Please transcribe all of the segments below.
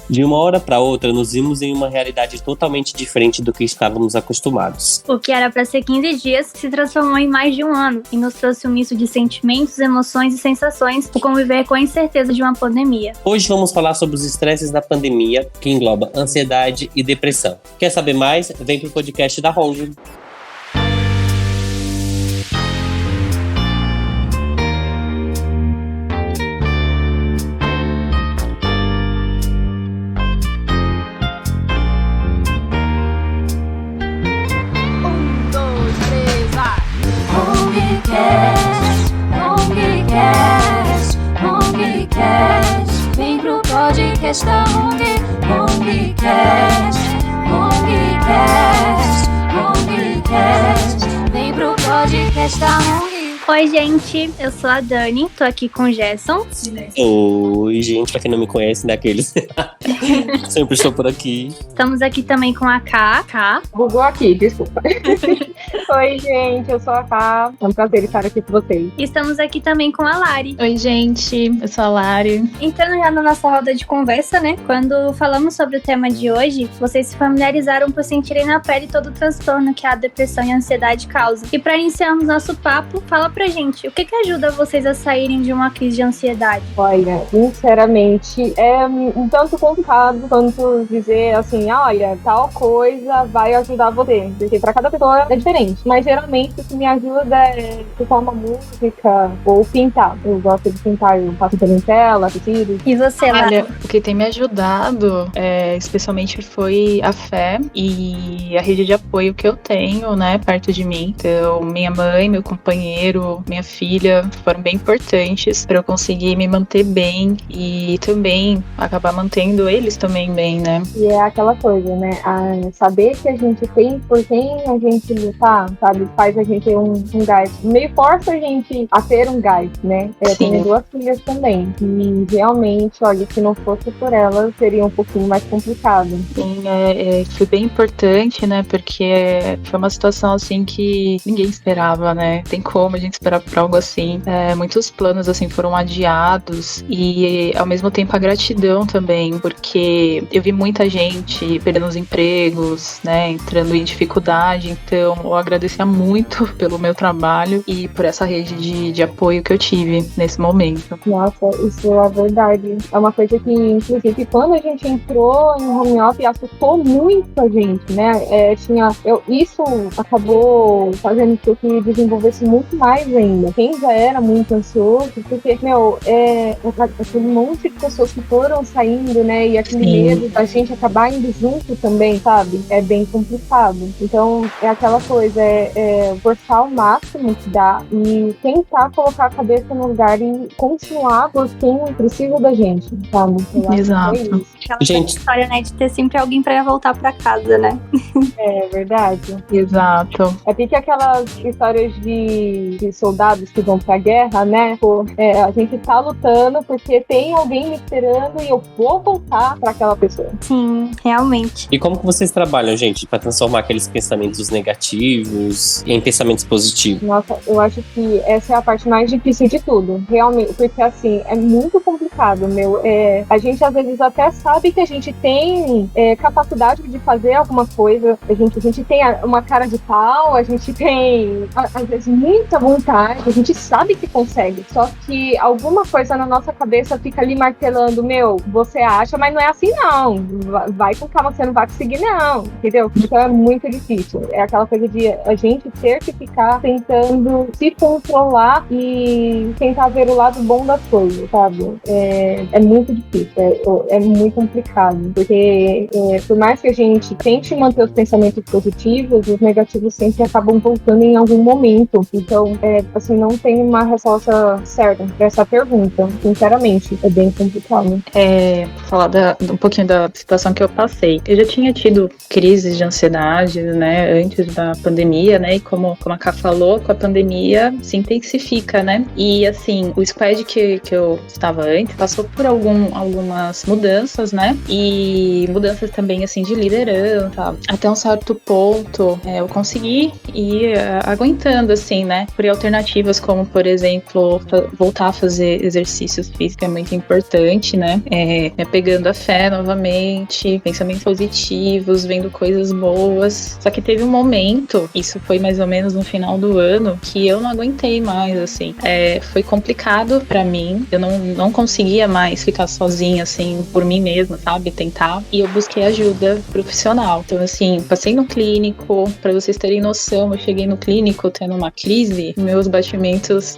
De uma hora para outra, nos vimos em uma realidade totalmente diferente do que estávamos acostumados. O que era para ser 15 dias se transformou em mais de um ano e nos trouxe um misto de sentimentos, emoções e sensações por conviver com a incerteza de uma pandemia. Hoje vamos falar sobre os estresses da pandemia, que engloba ansiedade e depressão. Quer saber mais? Vem pro podcast da Hong. Vem pro podcast da Hongcast, vem pro podcast da Hong. Oi, gente, eu sou a Dani, tô aqui com o Gerson. Oi, gente, pra quem não me conhece, daqueles. Sempre estou por aqui. Estamos aqui também com a Ká. Bugou aqui, desculpa. Oi, gente, eu sou a Ká. É um prazer estar aqui com vocês. E estamos aqui também com a Lari. Oi, gente, eu sou a Lari. Entrando já na nossa roda de conversa, né? Quando falamos sobre o tema de hoje, vocês se familiarizaram por sentirem na pele todo o transtorno que a depressão e a ansiedade causam. E para iniciarmos nosso papo, fala pra gente, o que ajuda vocês a saírem de uma crise de ansiedade? Olha, sinceramente, é um tanto complicado quanto dizer assim, olha, tal coisa vai ajudar você. Porque pra cada pessoa é diferente. Mas geralmente o que me ajuda é escutar uma música ou pintar. Eu gosto de pintar, eu faço pela tela, tecido. E você, Lari? Olha, o que tem me ajudado, especialmente, foi a fé e a rede de apoio que eu tenho, né, perto de mim. Então, minha mãe, meu companheiro, minha filha foram bem importantes para eu conseguir me manter bem e também acabar mantendo eles também bem, né? E é aquela coisa, né? Saber que a gente tem por quem a gente lutar, sabe? Faz a gente ter um gás. Meio força a gente a ter um gás, né? Eu tenho 2 filhas também. E realmente, olha, se não fosse por elas, seria um pouquinho mais complicado. Sim, foi bem importante, né? Porque foi uma situação assim que ninguém esperava, né? Tem como a gente esperar por algo assim. Muitos planos assim foram adiados e ao mesmo tempo a gratidão também, porque eu vi muita gente perdendo os empregos, né? Entrando em dificuldade. Então eu agradecia muito pelo meu trabalho e por essa rede de apoio que eu tive nesse momento. Nossa, isso é verdade. É uma coisa que, inclusive, quando a gente entrou em home office, assustou muito a gente, né? Isso acabou fazendo com que desenvolvesse muito mais ainda. Quem já era muito ansioso, porque, aquele monte de pessoas que foram saindo, né? E aquele medo da gente acabar indo junto também, sabe? É bem complicado. Então, é aquela coisa, forçar o máximo que dá e tentar colocar a cabeça no lugar e continuar por quem precisa da gente, sabe? Exato. Aquela Gente, história, né, de ter sempre alguém pra voltar pra casa, né? É verdade. Exato. É porque aquelas histórias de soldados que vão pra guerra, né? A gente tá lutando porque tem alguém me esperando e eu vou voltar pra aquela pessoa. Sim, realmente. e como que vocês trabalham, gente, para transformar aqueles pensamentos negativos em pensamentos positivos? Nossa, eu acho que essa é a parte mais difícil de tudo. Realmente, porque assim, é muito complicado, meu. A gente às vezes até sabe que a gente tem capacidade de fazer alguma coisa. A gente tem uma cara de pau, a gente tem, às vezes, muita vontade, a gente sabe que consegue. Só que alguma coisa na nossa cabeça fica ali martelando, você acha, mas não é assim não. Vai com calma, você não vai conseguir não, entendeu? Então é muito difícil. É aquela coisa de a gente ter que ficar tentando se controlar e tentar ver o lado bom das coisas, sabe? É muito difícil, é muito complicado, porque por mais que a gente tente manter os pensamentos positivos, os negativos sempre acabam voltando em algum momento. Então, assim, não tem uma resposta certa para essa pergunta. Sinceramente, é bem complicado. Falar um pouquinho da situação que eu passei. Eu já tinha tido crises de ansiedade, né, antes da pandemia, né, e como a Ká falou, com a pandemia se intensifica, né, e assim, o squad que eu estava antes passou por algumas mudanças, né, e mudanças também, assim, de liderança. Até um certo ponto, eu consegui ir aguentando, assim, né, por eu alternativas, como, por exemplo, voltar a fazer exercícios físicos é muito importante, né? Me apegando à fé novamente, pensamentos positivos, vendo coisas boas. Só que teve um momento, isso foi mais ou menos no final do ano, que eu não aguentei mais, assim. Foi complicado pra mim, eu não conseguia mais ficar sozinha, assim, por mim mesma, sabe? Tentar. E eu busquei ajuda profissional. Então, assim, passei no clínico, pra vocês terem noção, eu cheguei no clínico tendo uma crise, meus batimentos,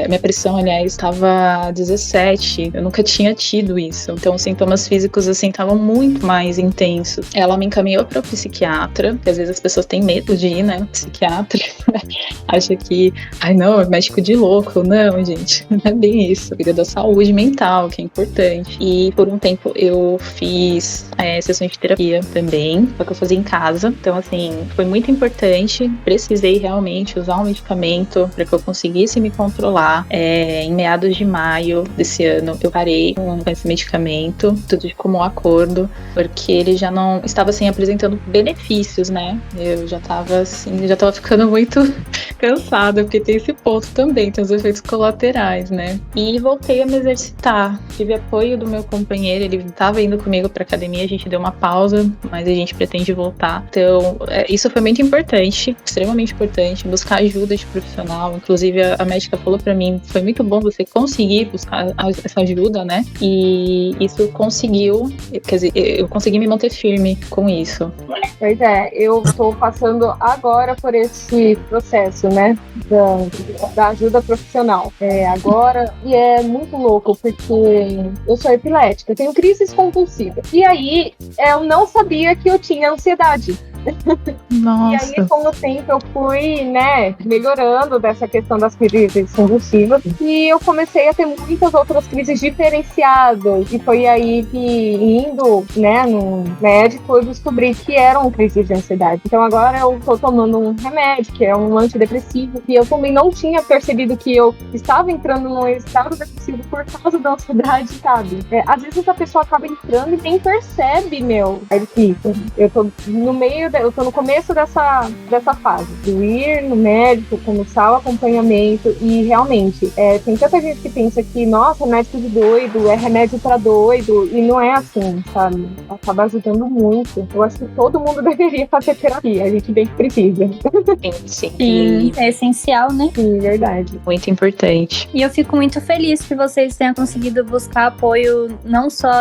minha pressão, aliás, estava 17, eu nunca tinha tido isso. Então, os sintomas físicos, assim, estavam muito mais intensos. Ela me encaminhou para o psiquiatra, que às vezes as pessoas têm medo de ir, né, psiquiatra, acha que, ai não, é médico de louco. Não, gente, não é bem isso. Cuida da saúde mental, que é importante. E por um tempo eu fiz sessões de terapia também, só que eu fazia em casa. Então, assim, foi muito importante. Precisei realmente usar um medicamento para que eu conseguisse me controlar. Em meados de maio desse ano, eu parei com esse medicamento, tudo como um acordo, porque ele já não estava, assim, apresentando benefícios, né? Eu já tava, assim, ficando muito cansada, porque tem esse ponto também, tem os efeitos colaterais, né? E voltei a me exercitar. Tive apoio do meu companheiro, ele estava indo comigo pra academia, a gente deu uma pausa, mas a gente pretende voltar. Então, isso foi muito importante, extremamente importante, buscar ajuda de profissional. Inclusive, a médica falou pra mim, foi muito bom você conseguir buscar essa ajuda, né? E isso conseguiu, quer dizer, eu consegui me manter firme com isso. Pois é, eu estou passando agora por esse processo, né, da ajuda profissional. Agora, e é muito louco, porque eu sou epilética, eu tenho crises convulsivas. E aí, eu não sabia que eu tinha ansiedade. Nossa. E aí, com o tempo, eu fui, né, melhorando dessa questão das crises convulsivas. E eu comecei a ter muitas outras crises diferenciadas. E foi aí que, indo, né, no médico, eu descobri que eram crises de ansiedade. Então, agora eu tô tomando um remédio, que é um antidepressivo. E eu também não tinha percebido que eu estava entrando num estado depressivo por causa da ansiedade, sabe? Às vezes a pessoa acaba entrando e nem percebe, É difícil. Eu tô no meio, eu tô no começo dessa fase, de ir no médico, começar o acompanhamento, e realmente, tem tanta gente que pensa que, nossa, médico de doido, é remédio pra doido, e não é assim, sabe? Acaba ajudando muito. Eu acho que todo mundo deveria fazer terapia, a gente bem que precisa. Sim. Sim, é essencial, né? Sim, verdade. Muito importante. E eu fico muito feliz que vocês tenham conseguido buscar apoio, não só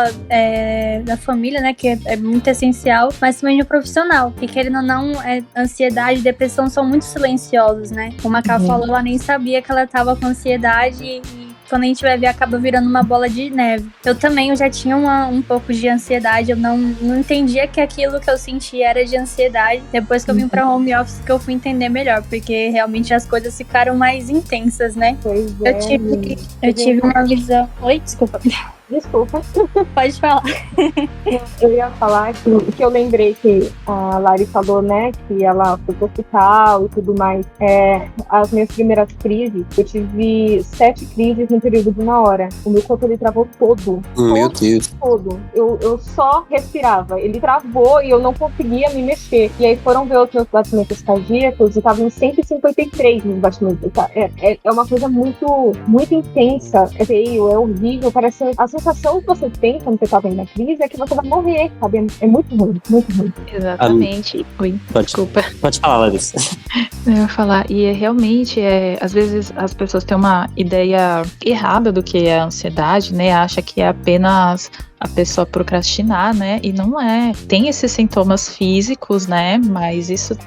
da família, né, que é muito essencial, mas também do profissional. E querendo ou não, ansiedade e depressão são muito silenciosos, né? Como a Ká falou, ela nem sabia que ela tava com ansiedade e quando a gente vai ver, acaba virando uma bola de neve. Eu já tinha um pouco de ansiedade, eu não entendia que aquilo que eu sentia era de ansiedade. Depois que eu vim pra home office, que eu fui entender melhor, porque realmente as coisas ficaram mais intensas, né? Pois é. Eu tive uma visão... Oi, desculpa. Pode falar. Eu ia falar que eu lembrei que a Lari falou, né, que ela foi pro hospital e tudo mais. As minhas primeiras crises, eu tive 7 crises no período de 1 hora. O meu corpo, ele travou todo. Meu Deus. Todo. Eu só respirava. Ele travou e eu não conseguia me mexer. E aí foram ver os meus batimentos cardíacos e estavam em 153 nos batimentos. É uma coisa muito, muito intensa. É feio, é horrível. Parece a sensação que você tem quando você tá vendo a crise é que você vai morrer, sabe? É muito ruim, muito ruim. Exatamente. Oi, desculpa. Pode falar, Larissa. Eu ia falar, e realmente, às vezes as pessoas têm uma ideia errada do que é a ansiedade, né? Acha que é apenas a pessoa procrastinar, né? E não é. Tem esses sintomas físicos, né? Mas isso,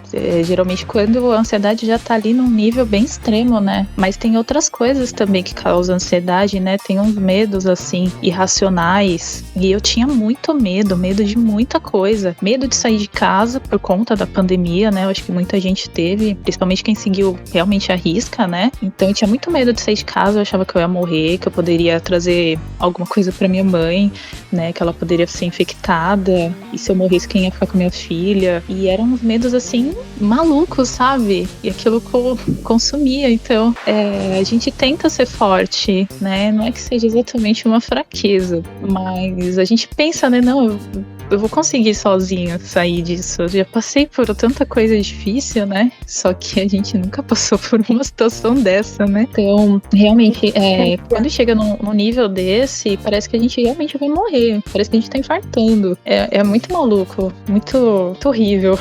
geralmente, quando a ansiedade já tá ali num nível bem extremo, né? Mas tem outras coisas também que causam ansiedade, né? Tem uns medos, assim, irracionais. E eu tinha muito medo de muita coisa. Medo de sair de casa por conta da pandemia, né? Eu acho que muita gente teve, principalmente quem seguiu realmente a risca, né? Então eu tinha muito medo de sair de casa, eu achava que eu ia morrer, que eu poderia trazer alguma coisa pra minha mãe, né, que ela poderia ser infectada, e se eu morresse, quem ia ficar com minha filha? E eram uns medos, assim, malucos, sabe? E aquilo consumia. Então, a gente tenta ser forte, né? Não é que seja exatamente uma fraqueza, mas a gente pensa, né, não, eu vou conseguir sozinha sair disso. Eu já passei por tanta coisa difícil, né? Só que a gente nunca passou por uma situação dessa, né? Então, realmente, quando chega num nível desse, parece que a gente realmente vai morrer. Parece que a gente tá infartando. É muito maluco, muito horrível.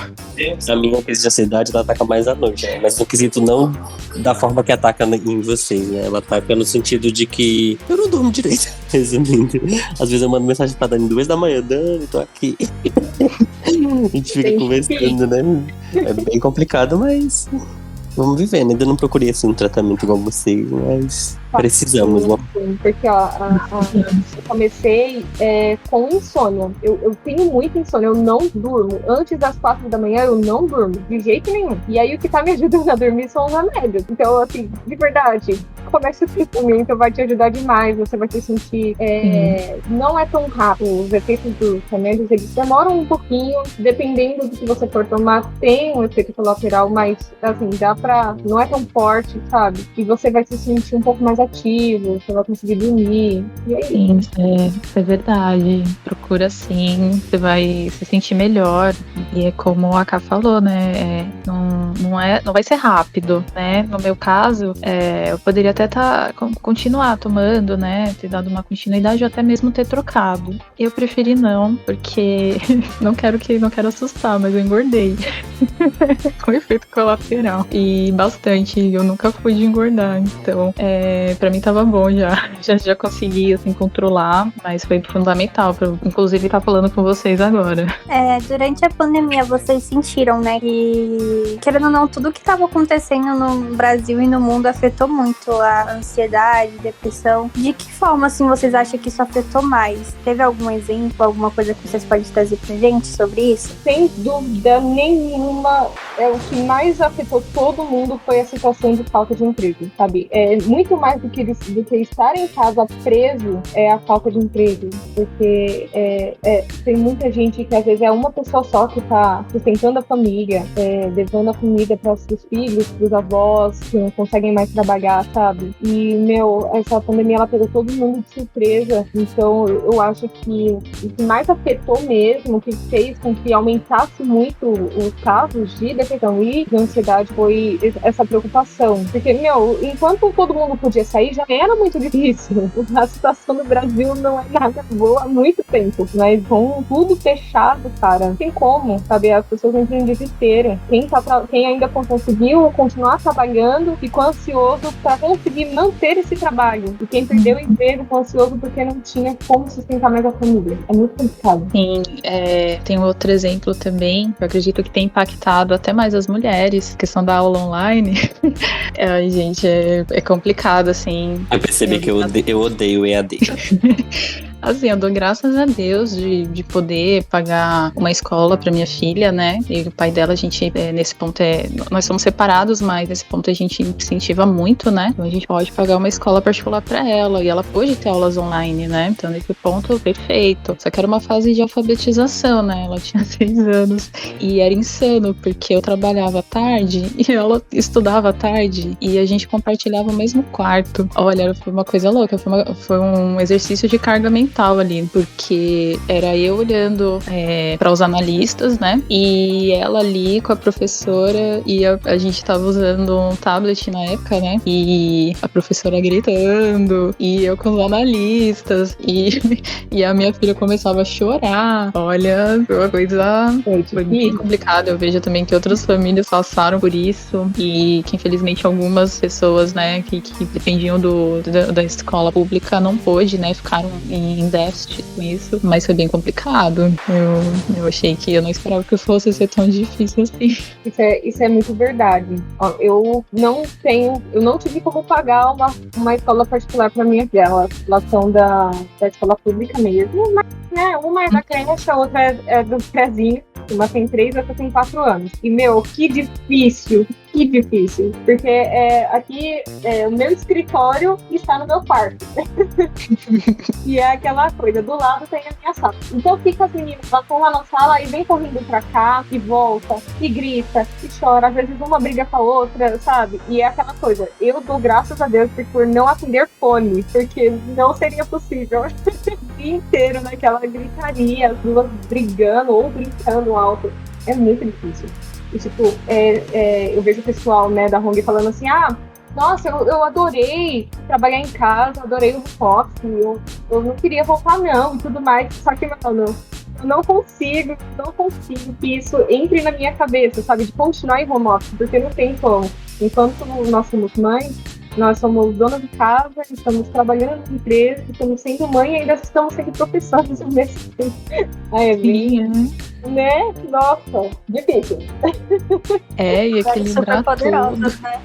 A minha crise de ansiedade, ela ataca mais à noite, né? Mas no quesito não da forma que ataca em vocês, né? Ela ataca no sentido de que eu não durmo direito, resumindo. Às vezes eu mando mensagem pra Dani 2 da manhã, Dani, tô aqui. A gente fica conversando, né? É bem complicado, mas vamos vivendo. Ainda não procurei assim um tratamento igual vocês, mas precisamos, né? Porque, ó, eu comecei com insônia. Eu tenho muita insônia, eu não durmo. Antes das 4 da manhã, eu não durmo, de jeito nenhum. E aí, o que tá me ajudando a dormir são os remédios. Então, assim, de verdade, comece o tratamento, vai te ajudar demais. Você vai se sentir... Não é tão rápido. Os efeitos dos remédios, eles demoram um pouquinho. Dependendo do que você for tomar, tem um efeito colateral, mas, assim, dá pra... Não é tão forte, sabe? E você vai se sentir um pouco mais ativo, você vai conseguir dormir. E aí? Sim, isso é verdade. Procura sim, você vai se sentir melhor. E é como a Ká falou, né? Não vai ser rápido, né? No meu caso, eu poderia até continuar tomando, né? Ter dado uma continuidade ou até mesmo ter trocado. Eu preferi não, porque não quero assustar, mas eu engordei. Com efeito colateral. E bastante. Eu nunca fui de engordar. Então, pra mim tava bom já. Já consegui, assim, controlar, mas foi fundamental pra eu, inclusive, estar falando com vocês agora. Durante a pandemia, vocês sentiram, né, que, querendo ou não, tudo que tava acontecendo no Brasil e no mundo afetou muito a ansiedade, depressão. De que forma, assim, vocês acham que isso afetou mais? Teve algum exemplo, alguma coisa que vocês podem trazer pra gente sobre isso? Sem dúvida nenhuma, o que mais afetou todo mundo foi a situação de falta de emprego, sabe? Muito mais do que estar em casa preso é a falta de emprego, porque tem muita gente que às vezes é uma pessoa só que tá sustentando a família, levando a comida para os filhos, para os avós, que não conseguem mais trabalhar, sabe? E, essa pandemia, ela pegou todo mundo de surpresa, então eu acho que o que mais afetou mesmo, o que fez com que aumentasse muito os casos de depressão e de ansiedade foi essa preocupação, porque, enquanto todo mundo podia sair, já era muito difícil. A situação do Brasil não é nada boa há muito tempo, mas com tudo fechado, cara, não tem como, sabe? As pessoas entram em desespero. Quem ainda conseguiu continuar trabalhando ficou ansioso para conseguir manter esse trabalho. E quem perdeu o emprego ficou ansioso porque não tinha como sustentar mais a família. É muito complicado. Sim, tem outro exemplo também, que eu acredito que tem impactado até mais as mulheres, a questão da aula online. Ai, gente, é complicado, assim. Eu percebi que eu odeio o EAD. Assim, eu dou graças a Deus de poder pagar uma escola pra minha filha, né? E o pai dela, a gente, nesse ponto, nós somos separados, mas nesse ponto a gente incentiva muito, né? Então a gente pode pagar uma escola particular pra ela, e ela pôde ter aulas online, né? Então nesse ponto, perfeito. Só que era uma fase de alfabetização, né? Ela tinha 6 anos, e era insano, porque eu trabalhava à tarde, e ela estudava à tarde, e a gente compartilhava o mesmo quarto. Olha, foi uma coisa louca, foi um exercício de carga mental ali, porque era eu olhando para os analistas, né? E ela ali com a professora, e a gente tava usando um tablet na época, né? E a professora gritando, e eu com os analistas, e a minha filha começava a chorar. Olha, foi uma coisa foi bem complicada. Eu vejo também que outras famílias passaram por isso, e que infelizmente algumas pessoas, né, que dependiam da escola pública não pôde, né? Ficaram em déficit com isso, mas foi bem complicado. Eu achei que eu não esperava que fosse ser tão difícil assim. Isso é muito verdade. Ó, eu não tive como pagar uma escola particular para minha filha. Elas são da escola pública mesmo, mas, né, uma é da creche, a outra é do prézinho. Uma tem 3, outra tem 4 anos. E, que difícil que difícil, porque aqui o meu escritório está no meu quarto. E é aquela coisa, do lado tem a minha sala. Então fica as meninas, elas estão lá na sala e vem correndo pra cá, e volta, e grita, e chora. Às vezes uma briga com a outra, sabe? E é aquela coisa, eu dou graças a Deus por não atender fone, porque não seria possível. O dia inteiro naquela gritaria, as duas brigando ou gritando alto. É muito difícil. E, tipo, eu vejo o pessoal, né, da Hong falando assim, nossa, eu adorei trabalhar em casa, adorei o home office, eu não queria voltar não, e tudo mais. Só que, mano, eu não consigo que isso entre na minha cabeça, sabe, de continuar em home office, porque não tem como. Enquanto nós somos mães, nós somos donas de casa, estamos trabalhando na empresa, estamos sendo mãe e ainda estamos sendo professores ao mesmo tempo. É bem, né? Nossa, difícil. E equilibrar tudo. Né?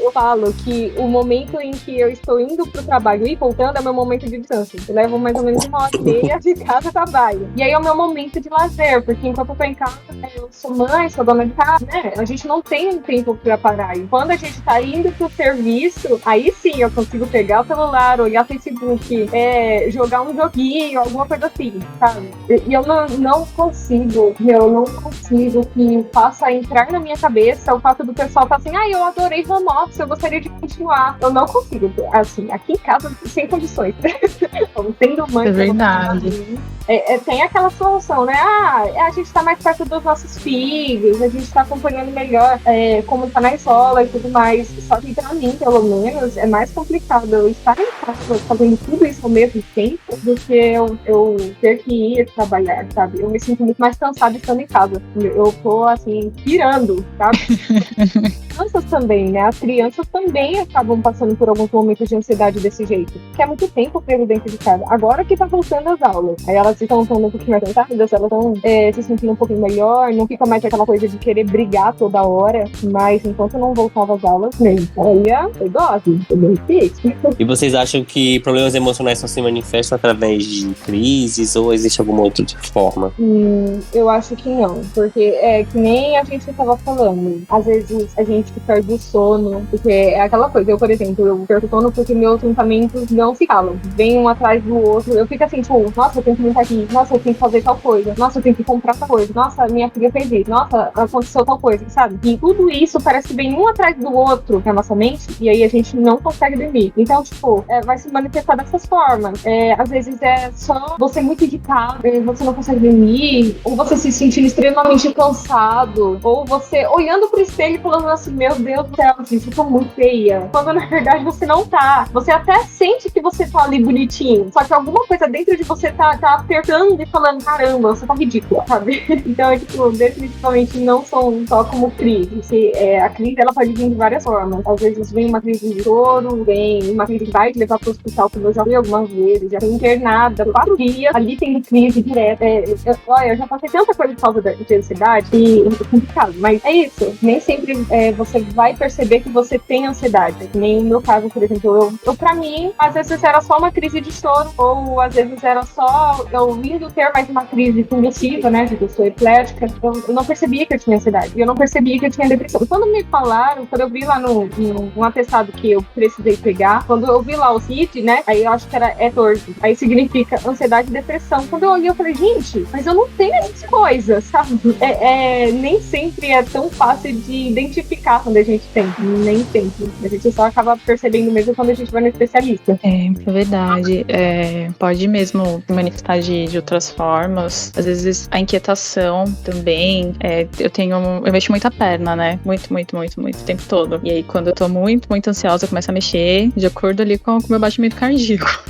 Eu falo que o momento em que eu estou indo pro trabalho e voltando é o meu momento de descanso. Eu levo mais ou menos 1h30 de casa ao trabalho. E aí é o meu momento de lazer, porque enquanto eu tô em casa, eu sou mãe, sou dona de casa, né? A gente não tem um tempo pra parar. E quando a gente tá indo pro serviço, aí sim eu consigo pegar o celular, olhar o Facebook, jogar um joguinho, alguma coisa assim, sabe? E eu não consigo que faça entrar na minha cabeça o fato do pessoal tá assim, eu adorei home office, eu gostaria de continuar. Eu não consigo, assim, aqui em casa, sem condições. Tendo mãe. É verdade. Tem aquela solução, né? A gente tá mais perto dos nossos filhos, a gente tá acompanhando melhor como tá na escola e tudo mais. Só que pra mim, pelo menos, é mais complicado eu estar em casa fazendo tudo isso ao mesmo tempo do que eu ter que ir trabalhar, sabe? Eu me sinto muito mais cansada estando em casa. Eu tô, assim, pirando, sabe? Crianças também, né? As crianças também acabam passando por alguns momentos de ansiedade desse jeito. Que é muito tempo preso dentro de casa. Agora que tá voltando às aulas. Aí elas estão um pouquinho mais cansadas, elas estão se sentindo um pouquinho melhor, não fica mais aquela coisa de querer brigar toda hora. Mas enquanto não voltava às aulas, olha, foi dose, foi bem difícil. E vocês acham que problemas emocionais só se manifestam através de crises ou existe alguma outra forma? Eu acho que não, porque que nem a gente estava falando. Às vezes a gente perde o sono, porque é aquela coisa. Eu, por exemplo, eu perco o sono porque meus pensamentos não se calam. Vem um atrás do outro. Eu fico assim, tipo, nossa, eu tenho que limpar aqui. Nossa, eu tenho que fazer tal coisa. Nossa, eu tenho que comprar tal coisa. Nossa, minha filha fez isso. Nossa, aconteceu tal coisa, sabe? E tudo isso parece que vem um atrás do outro na nossa mente e aí a gente não consegue dormir. Então, tipo, vai se manifestar dessas formas. Às vezes é só você muito irritado, você não consegue dormir, ou você se sentindo extremamente cansado, ou você olhando pro espelho e falando assim, meu Deus do céu, gente, eu tô muito feia. Quando na verdade você não tá. Você até sente que você tá ali bonitinho, só que alguma coisa dentro de você tá apertando e falando, caramba, você tá ridícula, sabe? Então, tipo, definitivamente não são só como crise. A crise, ela pode vir de várias formas. Às vezes vem uma crise de choro, vem uma crise que vai te levar pro hospital, como eu já vi algumas vezes, já fui internada 4 dias, ali tem crise direta. Eu já passei tanta coisa por causa de ansiedade e é complicado, mas é isso. Nem sempre você vai perceber que você tem ansiedade. Nem no meu caso, por exemplo, eu pra mim, às vezes era só uma crise de choro, ou às vezes era só eu vindo ter mais uma crise convulsiva, né, porque eu sou eplética, eu não percebia que eu tinha ansiedade, e eu não percebia que eu tinha depressão. Quando me falaram, quando eu vi lá no atestado que eu precisei pegar, quando eu vi lá o CID, né, aí eu acho que era ETORD, aí significa ansiedade e depressão. Quando eu olhei, eu falei, gente, mas eu não tenho essas coisas, sabe? Nem sempre é tão fácil de identificar quando a gente tem, nem sempre. A gente só acaba percebendo mesmo quando a gente vai no especialista. É verdade. Pode mesmo manifestar de outras formas. Às vezes a inquietação também. Eu mexo muito a perna, né? Muito o tempo todo. E aí quando eu tô muito ansiosa, eu começo a mexer de acordo ali com o meu batimento cardíaco.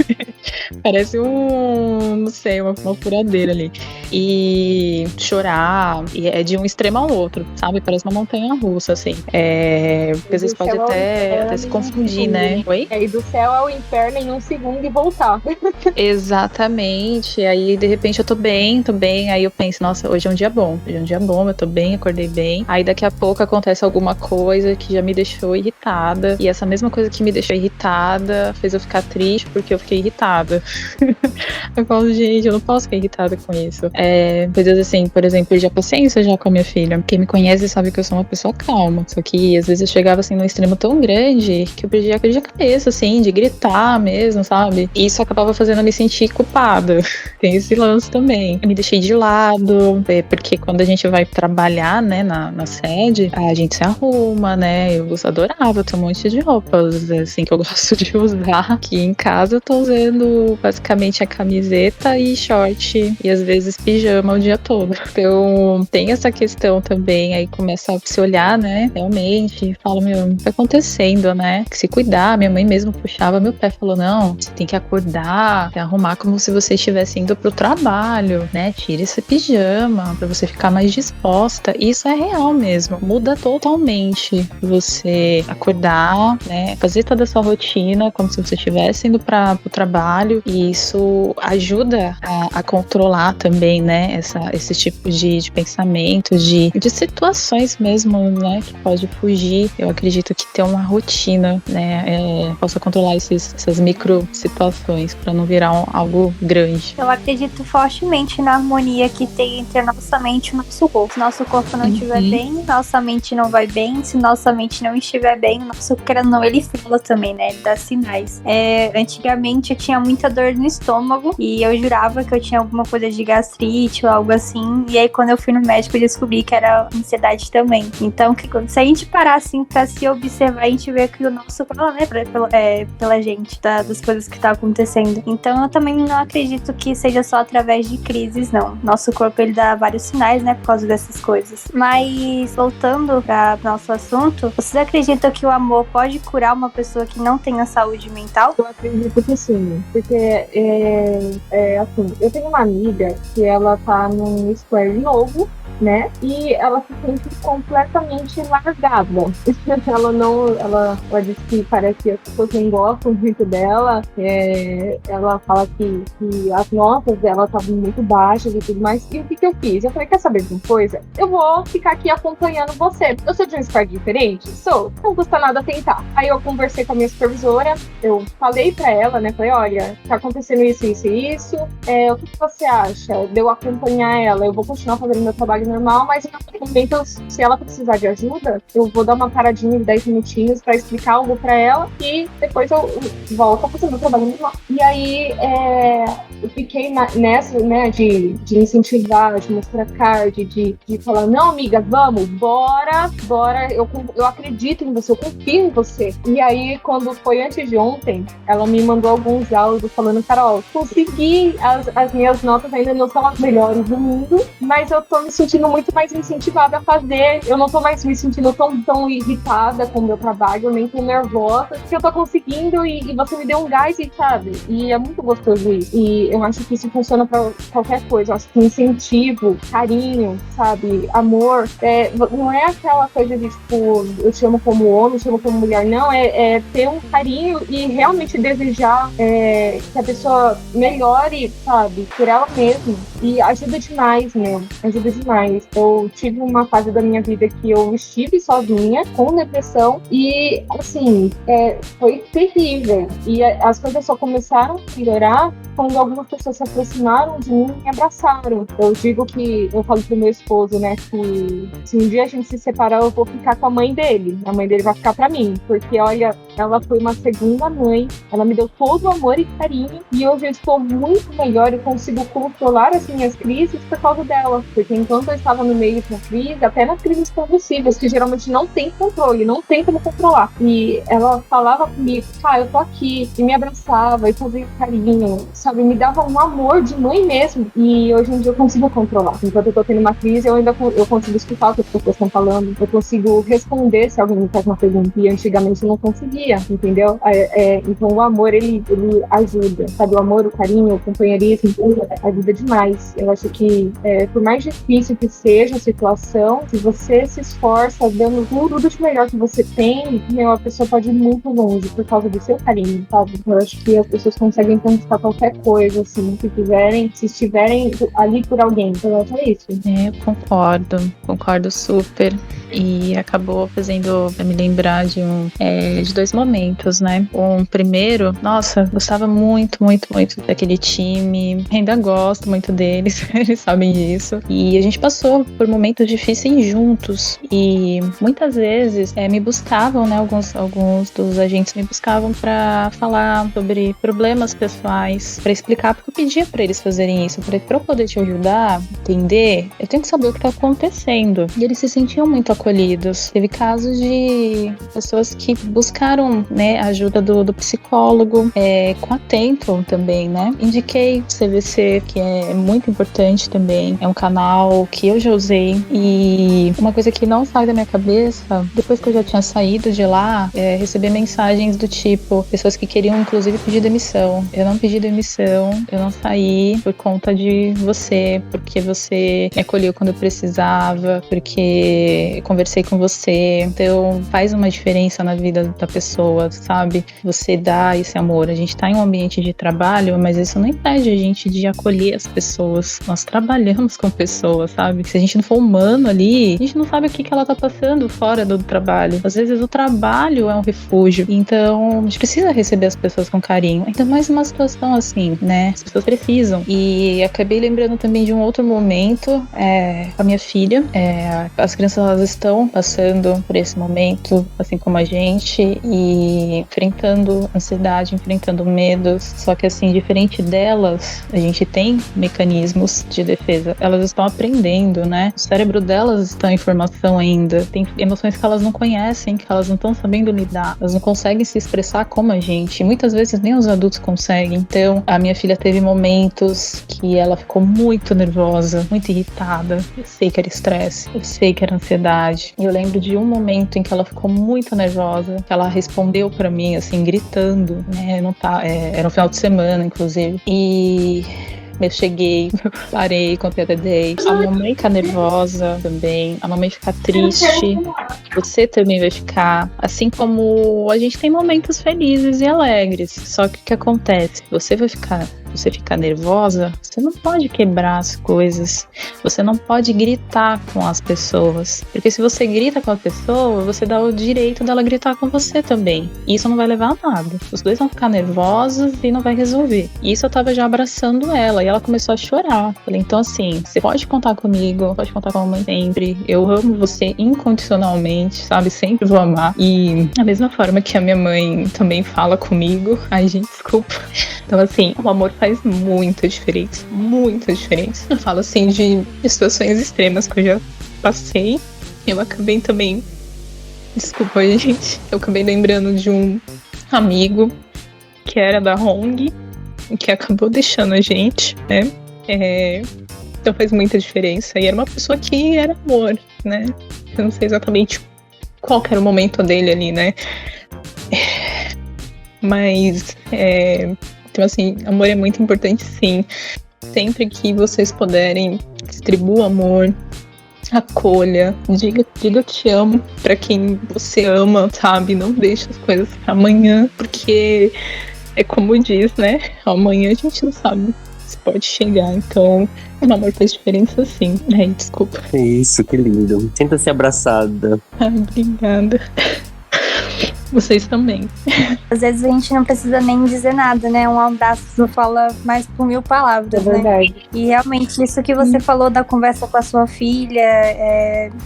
Parece não sei, uma furadeira ali. E chorar, e é de um extremo ao outro, sabe? Parece uma montanha-russa, assim. Porque às vezes pode até se confundir, né? Oi? E do céu ao inferno em um segundo e voltar. Exatamente. Aí, de repente, eu tô bem. Aí eu penso, nossa, hoje é um dia bom. Eu tô bem, acordei bem. Aí daqui a pouco acontece alguma coisa que já me deixou irritada. E essa mesma coisa que me deixou irritada fez eu ficar triste porque eu fiquei irritada. Eu falo, gente, eu não posso ficar irritada com isso. coisas assim, por exemplo, perdi a paciência já com a minha filha. Quem me conhece sabe que eu sou uma pessoa calma. Só que às vezes eu chegava assim num extremo tão grande que eu perdia a cabeça, assim, de gritar mesmo, sabe? E isso acabava fazendo eu me sentir culpada. Tem esse lance também. Eu me deixei de lado, porque quando a gente vai trabalhar, né, na sede, a gente se arruma, né? Eu adorava ter um monte de roupas, assim, que eu gosto de usar. Aqui em casa eu tô usando basicamente a camiseta e short, e às vezes pijama o dia todo. Então tem essa questão também, aí começa a se olhar, né, realmente, fala, meu, o que tá acontecendo, né? Que se cuidar, minha mãe mesmo puxava meu pé, falou, não, você tem que acordar, tem que arrumar como se você estivesse indo pro trabalho, né? Tira esse pijama pra você ficar mais disposta. E isso é real mesmo, muda totalmente você acordar, né, fazer toda a sua rotina como se você estivesse indo pro trabalho, e isso ajuda a controlar também, né, esse tipo de pensamento, de situações mesmo, né, que pode fugir. Eu acredito que ter uma rotina, né, possa controlar essas micro situações para não virar algo grande. Eu acredito fortemente na harmonia que tem entre a nossa mente e o nosso corpo. Se nosso corpo não estiver bem, nossa mente não vai bem. Se nossa mente não estiver bem, o nosso crânio, ele fala também, né, ele dá sinais. Antigamente eu tinha muita dor no estômago e eu jurava que eu tinha alguma coisa de gastrite ou algo assim. E aí quando eu fui no médico eu descobri que era ansiedade também. Então se a gente parar assim pra se observar, a gente vê que o nosso fala, né, pela gente, das coisas que tá acontecendo. Então eu também não acredito que seja só através de crises, não. Nosso corpo, ele dá vários sinais, né, por causa dessas coisas. Mas voltando para nosso assunto, vocês acreditam que o amor pode curar uma pessoa que não tenha saúde mental? Eu acredito que sim, porque assim, eu tenho uma amiga que ela tá num square novo, né? E ela se sente completamente largada. Ela disse que parece que as pessoas nem gostam muito dela. Ela fala que as notas dela estavam muito baixas e tudo mais. E o que eu fiz? Eu falei, quer saber de uma coisa? Eu vou ficar aqui acompanhando você. Eu sou de um squad diferente? Sou. Não custa nada tentar. Aí eu conversei com a minha supervisora, eu falei pra ela, né? Falei, olha, tá acontecendo isso, isso e isso. O que você acha de eu acompanhar ela? Eu vou continuar fazendo meu trabalho normal, mas em algum momento, se ela precisar de ajuda, eu vou dar uma paradinha de 10 minutinhos pra explicar algo pra ela e depois eu volto a fazer meu trabalho normal. E aí, eu fiquei nessa, né, de incentivar, de mostrar card, de falar, não, amiga, vamos, bora, eu acredito em você, eu confio em você. E aí, quando foi antes de ontem, ela me mandou alguns áudios falando, Carol, consegui, as minhas notas ainda não são as melhores do mundo, mas eu tô me sentindo muito mais incentivada a fazer, eu não tô mais me sentindo tão irritada com o meu trabalho, nem tão nervosa, porque eu tô conseguindo e você me deu um gás, sabe? E é muito gostoso isso. E eu acho que isso funciona pra qualquer coisa. Eu acho que incentivo, carinho, sabe? Amor. Não é aquela coisa de, tipo, eu te amo como homem, eu te amo como mulher. Não, é ter um carinho e realmente desejar que a pessoa melhore, sabe? Por ela mesma. E ajuda demais, ajuda demais. Eu tive uma fase da minha vida que eu estive sozinha, com depressão, e, assim, foi terrível. E as coisas só começaram a melhorar quando algumas pessoas se aproximaram de mim e me abraçaram. Eu digo que, eu falo pro meu esposo, né, que se um dia a gente se separar, eu vou ficar com a mãe dele. A mãe dele vai ficar pra mim, porque, olha, ela foi uma segunda mãe, ela me deu todo o amor e carinho, e hoje eu estou muito melhor e consigo controlar as minhas crises por causa dela. Porque enquanto eu estava no meio da crise, até nas crises convulsivas, que geralmente não tem controle, não tem como controlar. E ela falava comigo, eu tô aqui, e me abraçava, e fazia carinho, sabe, me dava um amor de mãe mesmo. E hoje em dia eu consigo controlar. Enquanto eu tô tendo uma crise, eu consigo escutar o que as pessoas estão falando, eu consigo responder se alguém me faz uma pergunta. E antigamente eu não conseguia, entendeu? Então o amor, ele ajuda, sabe? O amor, o carinho, o companheirismo, ajuda demais. Eu acho que, por mais difícil que seja a situação, se você se esforça dando tudo de melhor que você tem, a pessoa pode ir muito longe por causa do seu carinho, sabe? Eu acho que as pessoas conseguem conquistar qualquer coisa, assim, se estiverem ali por alguém. Então, eu acho isso. Concordo super. E acabou fazendo me lembrar de momentos, né? O primeiro, nossa, gostava muito daquele time. Ainda gosto muito deles, eles sabem disso. E a gente passou por momentos difíceis juntos. E muitas vezes me buscavam, né? Alguns dos agentes me buscavam pra falar sobre problemas pessoais, pra explicar, porque eu pedia pra eles fazerem isso. Pra eu poder te ajudar, entender, eu tenho que saber o que tá acontecendo. E eles se sentiam muito acolhidos. Teve casos de pessoas que buscaram, né, a ajuda do psicólogo, com Atento também, né? Indiquei o CVC, que é muito importante também. É um canal que eu já usei. E uma coisa que não sai da minha cabeça, depois que eu já tinha saído de lá, receber mensagens do tipo, pessoas que queriam inclusive pedir demissão. Eu não pedi demissão, eu não saí por conta de você, porque você me acolheu quando eu precisava, porque eu conversei com você. Então faz uma diferença na vida da pessoa, sabe? Você dá esse amor. A gente tá em um ambiente de trabalho, mas isso não impede a gente de acolher as pessoas. Nós trabalhamos com pessoas, sabe? Se a gente não for humano ali, a gente não sabe o que ela tá passando fora do trabalho. Às vezes o trabalho é um refúgio. Então a gente precisa receber as pessoas com carinho. Ainda mais numa situação assim, né? As pessoas precisam. E acabei lembrando também de um outro momento, a minha filha. As crianças, elas estão passando por esse momento, assim como a gente, e enfrentando ansiedade, enfrentando medos. Só que assim, diferente delas, a gente tem mecanismos de defesa. Elas estão aprendendo, né? O cérebro delas está em formação ainda. Tem emoções que elas não conhecem, que elas não estão sabendo lidar. Elas não conseguem se expressar como a gente. Muitas vezes nem os adultos conseguem. Então, a minha filha teve momentos que ela ficou muito nervosa, muito irritada. Eu sei que era estresse, eu sei que era ansiedade. E eu lembro de um momento em que ela ficou muito nervosa, que ela respondeu pra mim, assim, gritando, né? Era um final de semana, inclusive. E eu cheguei, parei, contei a Dedei. A mamãe fica nervosa também, a mamãe fica triste, você também vai ficar. Assim como a gente tem momentos felizes e alegres. Só que o que acontece? Você fica nervosa, você não pode quebrar as coisas, você não pode gritar com as pessoas, porque se você grita com a pessoa, você dá o direito dela gritar com você também, e isso não vai levar a nada, os dois vão ficar nervosos e não vai resolver. E isso eu tava já abraçando ela, e ela começou a chorar. Falei, então assim, você pode contar comigo, pode contar com a mamãe sempre, eu amo você incondicionalmente, sabe, sempre vou amar. E da mesma forma que a minha mãe também fala comigo, ai gente, desculpa. Então assim, o amor faz muita diferença. Eu falo assim de situações extremas que eu já passei. Eu acabei também... Desculpa, gente. Eu acabei lembrando de um amigo que era da ONG, que acabou deixando a gente, né? Então faz muita diferença. E era uma pessoa que era amor, né? Eu não sei exatamente qual que era o momento dele ali, né? Mas... Então, assim, amor é muito importante, sim. Sempre que vocês puderem, distribua amor, acolha, diga te amo pra quem você ama, sabe? Não deixe as coisas pra amanhã, porque é como diz, né? Amanhã a gente não sabe se pode chegar. Então, o amor faz diferença, sim. Desculpa. Isso, que lindo. Sinta-se abraçada. Obrigada. Vocês também. Às vezes a gente não precisa nem dizer nada, né? Um abraço fala mais por 1000 palavras, É verdade. né? E realmente, isso que você falou da conversa com a sua filha,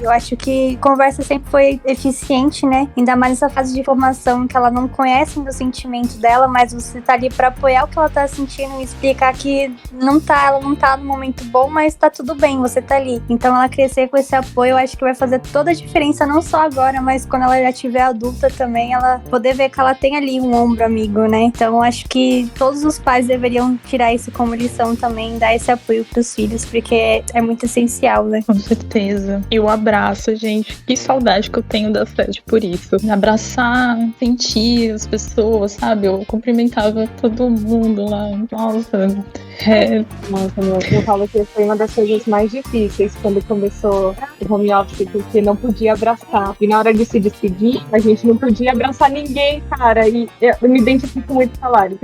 eu acho que conversa sempre foi eficiente, né? Ainda mais nessa fase de formação que ela não conhece o sentimento dela, mas você tá ali pra apoiar o que ela tá sentindo e explicar que ela não tá no momento bom, mas tá tudo bem, você tá ali. Então ela crescer com esse apoio, eu acho que vai fazer toda a diferença, não só agora, mas quando ela já tiver adulta também, ela poder ver que ela tem ali um ombro amigo, né? Então acho que todos os pais deveriam tirar isso como lição também, dar esse apoio pros filhos, porque é muito essencial, né? Com certeza. E o abraço, gente, que saudade que eu tenho da Fed por isso. Abraçar, sentir as pessoas, sabe? Eu cumprimentava todo mundo lá. Nossa, Nossa, eu falo que foi uma das coisas mais difíceis quando começou o home office, porque não podia abraçar. E na hora de se despedir, a gente não podia abraçar ninguém, cara. E eu me identifico muito com a Lari.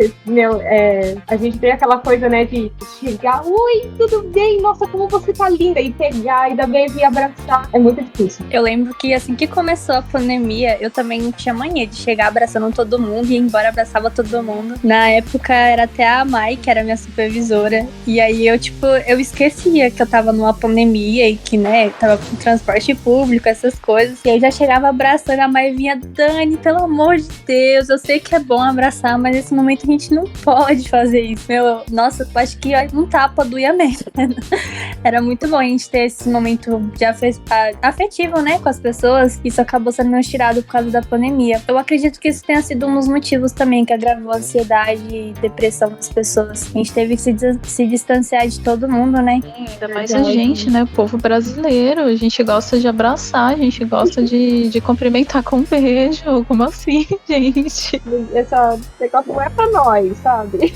A gente tem aquela coisa, né, de chegar, oi, tudo bem? Nossa, como você tá linda! E pegar, e também vir abraçar. É muito difícil. Eu lembro que assim que começou a pandemia, eu também tinha mania de chegar abraçando todo mundo e ir embora abraçava todo mundo. Na época era até a Mai, que era minha supervisora. E aí eu esquecia que eu tava numa pandemia e que, né, tava com transporte público, essas coisas. E aí já chegava abraçando, a Mai vinha, Dani, pelo amor de Deus, eu sei que é bom abraçar, mas nesse momento a gente não pode fazer isso. Nossa, eu acho que um tapa doía mesmo. Era muito bom a gente ter esse momento de afetivo, né, com as pessoas. Isso acabou sendo tirado por causa da pandemia. Eu acredito que isso tenha sido um dos motivos também que agravou a ansiedade e depressão das pessoas. A gente teve que se distanciar de todo mundo, né? Ainda mais a gente, né, o povo brasileiro. A gente gosta de abraçar, a gente gosta de cumprimentar com um beijo. Como assim, gente? Essa negócio não é pra nós, sabe?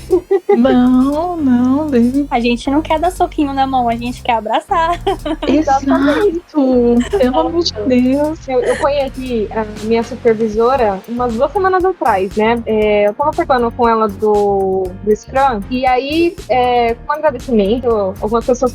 Não. A gente não quer dar soquinho na mão, a gente quer abraçar. Exato. Pelo amor de Deus. Eu conheci a minha supervisora umas 2 semanas atrás, né? Eu tava participando com ela do Scrum, e aí, com agradecimento, algumas pessoas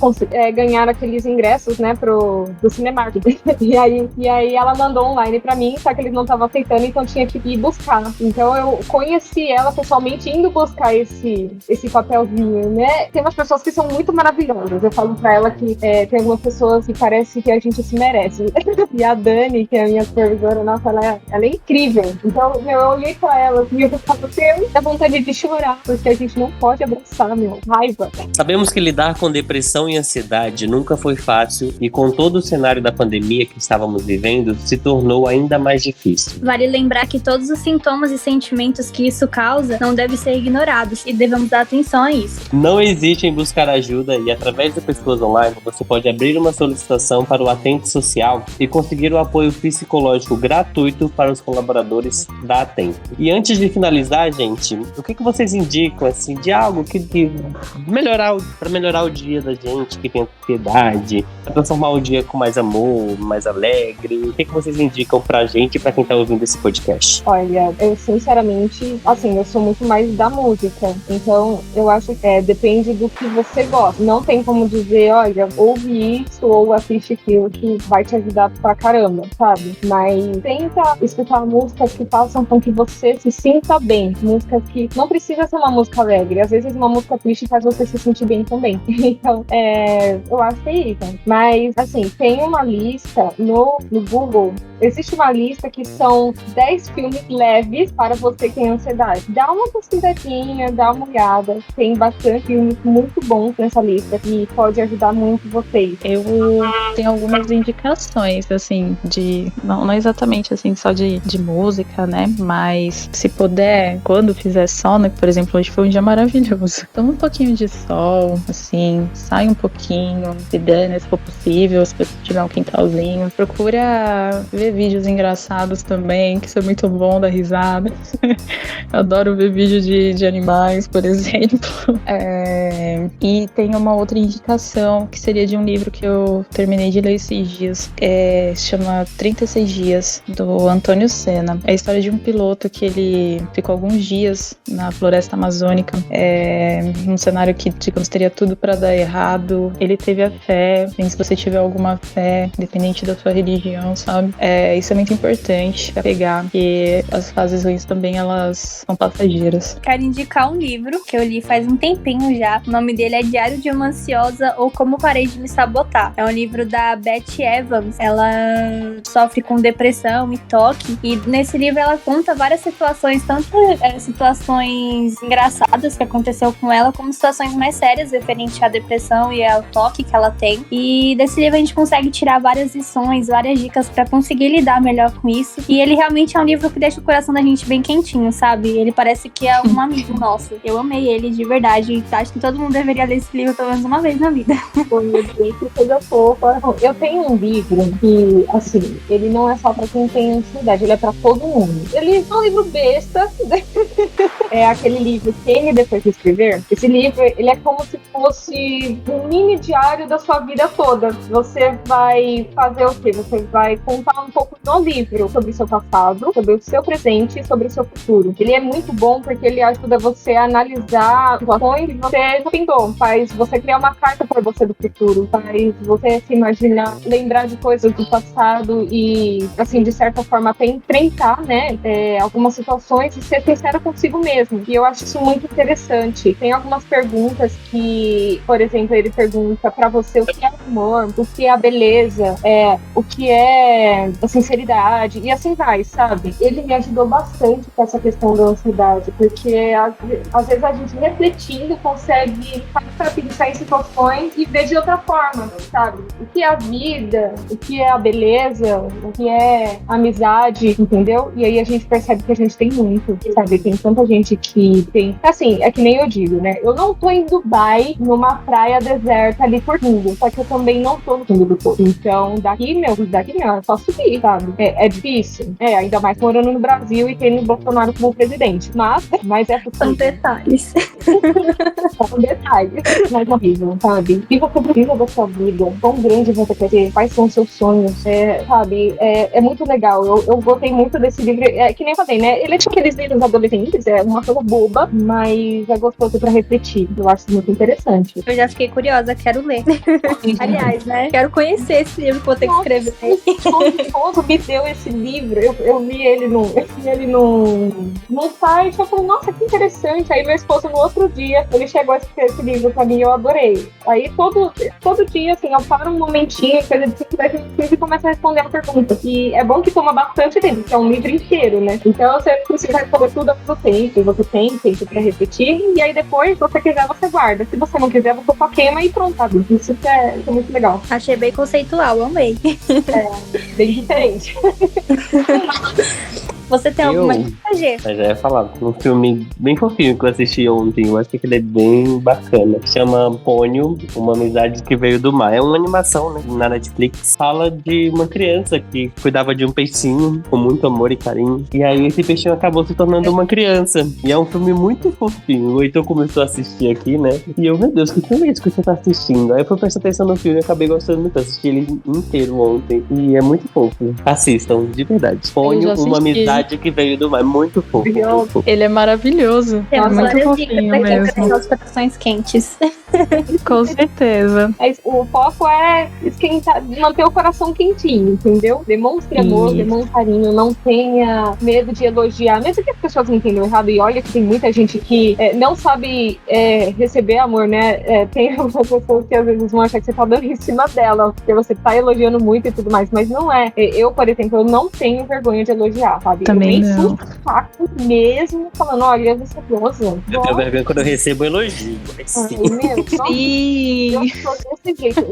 ganharam aqueles ingressos, né, pro Cinemark. E aí ela mandou online pra mim, só que eles não estavam aceitando, então tinha que ir buscar. Então eu conheci ela pessoalmente indo buscar esse papelzinho, né? Tem umas pessoas que são muito maravilhosas. Eu falo pra ela que tem algumas pessoas que parece que a gente se merece. E a Dani, que é a minha supervisora, nossa, ela é incrível. Então, eu olhei pra ela assim, eu falava, dá vontade de chorar, porque a gente não pode abraçar, raiva. Sabemos que lidar com depressão e ansiedade nunca foi fácil e com todo o cenário da pandemia que estávamos vivendo, se tornou ainda mais difícil. Vale lembrar que todos os sintomas e sentimentos que isso causa não devem ser ignorados e devemos dar atenção a isso. Não hesite em buscar ajuda e através de pessoas online você pode abrir uma solicitação para o Atente Social e conseguir o apoio psicológico gratuito para os colaboradores da Atento. E antes de finalizar, gente, o que vocês indicam assim, de algo que para melhorar o dia da gente, que tem ansiedade, para transformar o dia com mais amor, mais alegre? O que vocês indicam pra gente e pra quem tá ouvindo esse podcast? Olha, eu sinceramente, assim, eu sou muito mais da música, então eu acho que depende do que você gosta. Não tem como dizer, olha, ouve isso ou assiste aquilo que vai te ajudar pra caramba, sabe? Mas tenta escutar músicas que façam com que você se sinta bem. Músicas que não precisa ser uma música alegre. Às vezes uma música triste faz você se sentir bem também. Então, eu acho que é isso. Mas, assim, tem uma lista no Google. Existe uma lista que são 10 filmes leves para você que tem ansiedade. Dá uma pesquisadinha, dá uma olhada. Tem bastante filmes muito bons nessa lista que pode ajudar muito vocês. Eu tenho algumas indicações, assim, não exatamente assim, só de música, né? Mas se puder, quando fizer sol, né? Por exemplo, hoje foi um dia maravilhoso. Toma um pouquinho de sol, assim, sai um pouquinho, se der, né, se for possível, se você tiver um quintalzinho. Procura ver vídeos engraçados também, que isso é muito bom, dar risada. Eu adoro ver vídeo de animais, por exemplo. E tem uma outra indicação, que seria de um livro que eu terminei de ler esses dias. Se chama 36 Dias, do Antônio Senna. É a história de um piloto que ele ficou alguns dias na floresta amazônica, num cenário que, digamos, teria tudo pra dar errado. Ele teve a fé, se você tiver alguma fé, independente da sua religião, sabe? Isso é muito importante pra pegar, porque as fases ruins também, elas são passageiras. Quero indicar um livro que eu li faz um tempinho já. O nome dele é Diário de uma Ansiosa ou Como Parei de Me Sabotar. É um livro da Beth Evans. Ela sofre com depressão e toque. E nesse livro ela conta várias situações, tanto situações engraçadas que aconteceu com ela, como situações mais sérias referentes à depressão e ao toque que ela tem. E desse livro a gente consegue tirar várias lições, várias dicas pra conseguir lidar melhor com isso. E ele realmente é um livro que deixa o coração da gente bem quentinho, sabe? Ele parece que é um amigo nosso. Eu amei ele de verdade. Acho que todo mundo deveria ler esse livro pelo menos uma vez na vida. Que coisa fofa. Eu tenho um livro que, assim, ele não é só pra quem tem ansiedade, ele é pra todo mundo. Ele é um livro besta. É aquele livro Quem Depois de Escrever. Esse livro, ele é como se fosse um mini diário da sua vida toda. Você vai fazer o quê? Você vai contar um pouco no livro sobre o seu passado, sobre o seu presente e sobre o seu futuro. Ele é muito bom porque ele ajuda você a analisar situações que você já pintou, faz você criar uma carta para você do futuro, faz você se imaginar, lembrar de coisas do passado e, assim, de certa forma, até enfrentar, né, algumas situações e ser sincero consigo mesmo. E eu acho isso muito interessante. Tem algumas perguntas que, por exemplo, ele pergunta pra você o que é amor, o que é a beleza, o que é a sinceridade, e assim vai, sabe? Ele me ajudou bastante com essa questão da ansiedade, porque às vezes a gente refletindo consegue para pensar em situações e ver de outra forma, sabe? O que é a vida, o que é a beleza, o que é a amizade, entendeu? E aí a gente percebe que a gente tem muito, sabe? Tem tanta gente que tem... Assim, é que nem eu digo, né? Eu não tô em Dubai, numa praia deserta ali por fundo, só que eu também não tô no fundo do poço. Então, daqui, meu, é só subir, sabe? É difícil. Ainda mais morando no Brasil e tendo o Bolsonaro como presidente. Mas é possível. São detalhes. São detalhes. Mas é horrível, sabe? E você precisa da sua vida. Quão grande você quer ter? Quais são os seus sonhos? Sabe? É muito legal. Eu gostei muito desse livro. Que nem eu falei, né? Ele é tipo aqueles livros adolescentes, é uma coisa boba, mas é gostoso pra refletir. Eu acho muito interessante. Eu já fiquei curiosa, quero ler. Aliás, né? Quero conhecer esse livro que vou ter que escrever. Meu esposo me deu esse livro. Eu vi ele no site. Eu falei, nossa, que interessante. Aí meu esposo, no outro dia, ele chegou a escrever esse livro pra mim e eu adorei. Aí todo dia, assim, eu paro um momentinho, coisa de 5, 10 minutos e começo a responder a pergunta. E é bom que toma bastante tempo, que é um livro inteiro, né? Então você precisa responder tudo ao mesmo tempo. Você tem tempo pra refletir. E aí depois, se você quiser, você guarda. Se você não quiser, você só queima e pronto, sabe? Isso é muito legal. Achei bem conceitual, amei. Bem diferente. Você tem alguma dica, G? Eu já ia falar, um filme bem fofinho que eu assisti ontem, eu acho que ele é bem bacana. Chama Pônio, Uma Amizade que Veio do Mar. É uma animação, né, na Netflix. Fala de uma criança que cuidava de um peixinho com muito amor e carinho. E aí esse peixinho acabou se tornando uma criança. E é um filme muito fofinho. O Heitor começou a assistir aqui, né? E eu, meu Deus, que filme é esse que você tá assistindo? Aí eu fui prestar atenção no filme e acabei gostando muito. Assisti ele inteiro ontem. E é muito fofo. Assistam, de verdade. Pônio, Uma Amizade que Veio do Mar. Muito fofo. Muito fofo. Ele é maravilhoso. Temos muito várias dicas fofinho aqui pra mesmo. deixar os corações quentes. Com certeza. O foco é esquentar, manter o coração quentinho, entendeu? Demonstre amor, Isso. demonstre carinho, não tenha medo de elogiar, mesmo que as pessoas não entendam errado. E olha que tem muita gente que não sabe receber amor, né? Tem algumas pessoas que às vezes vão achar que você tá dando em cima dela, porque você tá elogiando muito e tudo mais, mas não é. Eu, por exemplo, eu não tenho vergonha de elogiar, sabe? Também eu não. o saco mesmo, falando, olha, você é gostosa. Eu tenho vergonha quando eu recebo elogio. Mas sim. Sim. Eu sou desse jeito,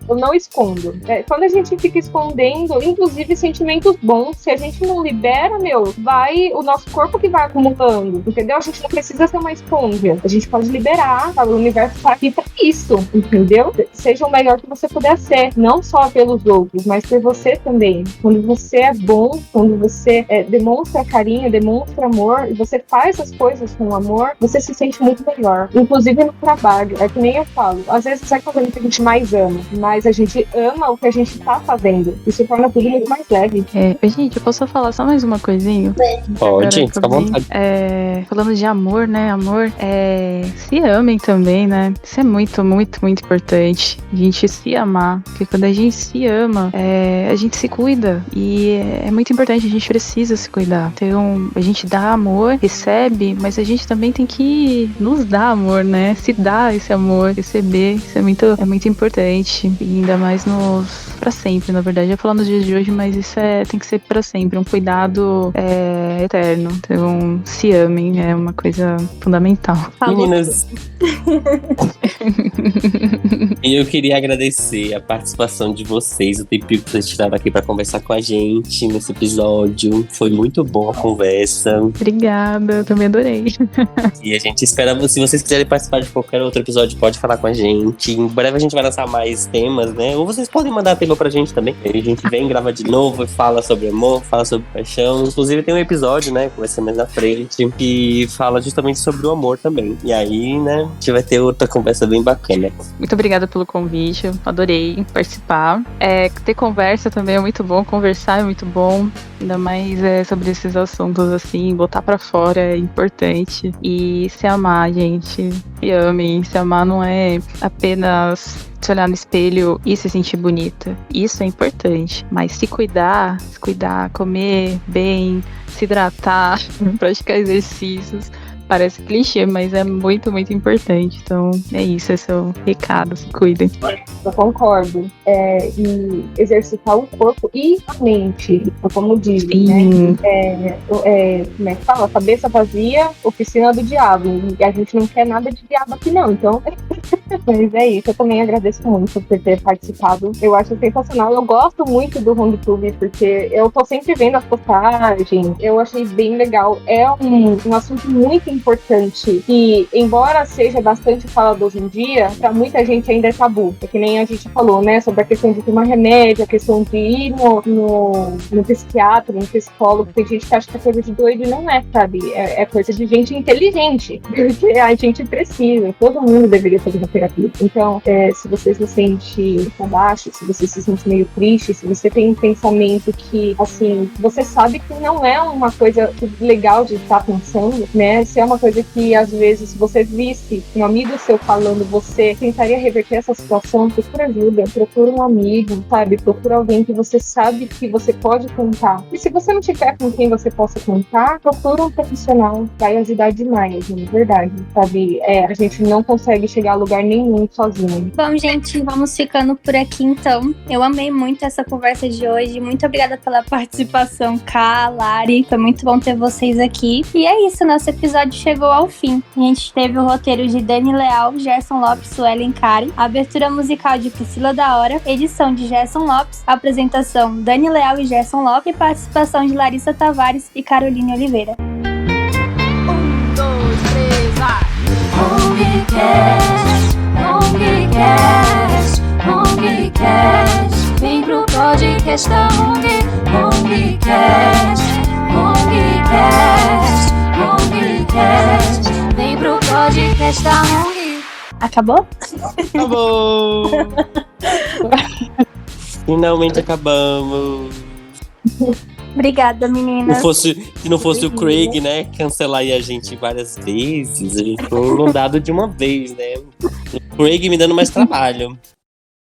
eu não escondo. Quando a gente fica escondendo, inclusive sentimentos bons, se a gente não libera, vai o nosso corpo que vai acumulando, entendeu? A gente não precisa ser uma esponja, a gente pode liberar, sabe? O universo tá aqui pra isso, entendeu? Seja o melhor que você puder ser, não só pelos outros, mas por você também. Quando você é bom, quando você demonstra carinho, demonstra amor, e você faz as coisas com amor, você se sente muito melhor. Inclusive no trabalho, é que nem eu falo, às vezes é fazendo o que a gente mais ama, mas a gente ama o que a gente tá fazendo. Isso torna tudo muito mais leve. Gente, eu posso falar só mais uma coisinha? Pode, fica à vontade. Falando de amor, né? Amor, se amem também, né? Isso é muito, muito, muito importante. A gente se amar. Porque quando a gente se ama, a gente se cuida. E é muito importante, a gente precisa se cuidar. Então, a gente dá amor, recebe, mas a gente também tem que nos dar amor, né? Se dar esse amor, receber. Isso é muito importante. E ainda mais pra sempre, na verdade. Eu falo nos dias de hoje, mas isso tem que ser pra sempre. Um cuidado eterno. Então, se amem, é uma coisa fundamental. Meninas. E eu queria agradecer a participação de vocês, o tempinho que vocês tiraram aqui pra conversar com a gente nesse episódio. Foi muito boa a conversa. Obrigada, eu também adorei. E a gente espera, se vocês quiserem participar de qualquer outro episódio, pode falar com a gente. Em breve a gente vai lançar mais temas, né? Ou vocês podem mandar tema pra gente também. Aí a gente vem, grava de novo e fala sobre amor, fala sobre paixão. Inclusive tem um episódio, né, que vai ser mais na frente, que fala justamente sobre o amor também. E aí, né, a gente vai ter outra conversa bem bacana. Muito obrigada pelo convite, eu adorei participar. Ter conversa também é muito bom, conversar é muito bom, ainda mais sobre esses assuntos assim, botar pra fora é importante. E se amar, gente, se amem. Se amar não é apenas se olhar no espelho e se sentir bonita. Isso é importante, mas se cuidar, comer bem, se hidratar, praticar exercícios. Parece clichê, mas é muito, muito importante. Então, é isso, esse é o recado, se cuidem. Eu concordo. E exercitar o corpo e a mente, como dizem, né? Como é que fala? Cabeça vazia, oficina do diabo. E a gente não quer nada de diabo aqui, não. Então, mas é isso. Eu também agradeço muito por ter participado. Eu acho sensacional. Eu gosto muito do HomeTube, porque eu tô sempre vendo as postagens. Eu achei bem legal. É um assunto muito importante e, embora seja bastante falado hoje em dia, pra muita gente ainda é tabu. É que nem a gente falou, né? Sobre a questão de tomar remédio, a questão de ir no psiquiatra, no psicólogo. Tem gente que acha que é coisa de doido e não é, sabe? É coisa de gente inteligente. Porque a gente precisa. Todo mundo deveria fazer uma terapia. Então, se você se sente pra baixo, se você se sente meio triste, se você tem um pensamento que, assim, você sabe que não é uma coisa legal de estar pensando, né? Se é uma coisa que, às vezes, se você visse um amigo seu falando, você tentaria reverter essa situação, procura ajuda, procura um amigo, sabe? Procura alguém que você sabe que você pode contar. E se você não tiver com quem você possa contar, procura um profissional, vai ajudar demais, na verdade, sabe? A gente não consegue chegar a lugar nenhum sozinho. Bom, gente, vamos ficando por aqui, então. Eu amei muito essa conversa de hoje. Muito obrigada pela participação, Ká, Lari. Foi muito bom ter vocês aqui. E é isso, nosso episódio chegou ao fim. A gente teve o roteiro de Dani Leal, Gerson Lopes, Suelen Karen, a abertura musical de Priscila da Hora, edição de Gerson Lopes, apresentação Dani Leal e Gerson Lopes e participação de Larissa Tavares e Caroline Oliveira. 1, 2, 3, ONGcast, vem pro podcast da ONGcast, vem pro podcast da ONG. Acabou? Acabou! Finalmente acabamos. Obrigada, meninas. Se não fosse o Craig, né, cancelar aí a gente várias vezes, a gente foi inundado de uma vez, né? O Craig me dando mais trabalho.